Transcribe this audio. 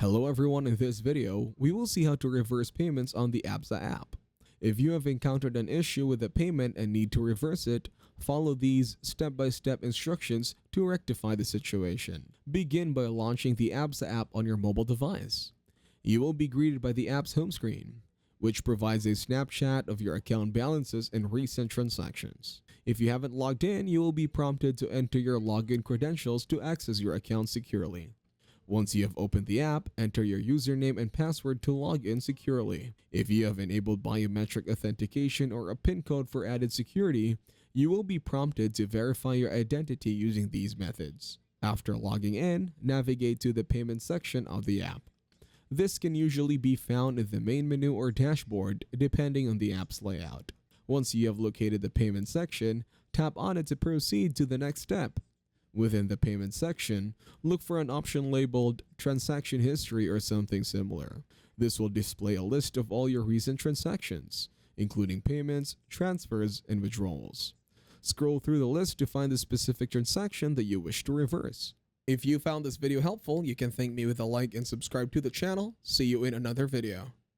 Hello everyone, in this video, we will see how to reverse payments on the Absa app. If you have encountered an issue with a payment and need to reverse it, follow these step-by-step instructions to rectify the situation. Begin by launching the Absa app on your mobile device. You will be greeted by the app's home screen, which provides a snapshot of your account balances and recent transactions. If you haven't logged in, you will be prompted to enter your login credentials to access your account securely. Once you have opened the app, enter your username and password to log in securely. If you have enabled biometric authentication or a PIN code for added security, you will be prompted to verify your identity using these methods. After logging in, navigate to the payment section of the app. This can usually be found in the main menu or dashboard depending on the app's layout. Once you have located the payment section, tap on it to proceed to the next step. Within the payment section, look for an option labeled Transaction History or something similar. This will display a list of all your recent transactions, including payments, transfers, and withdrawals. Scroll through the list to find the specific transaction that you wish to reverse. If you found this video helpful, you can thank me with a like and subscribe to the channel. See you in another video.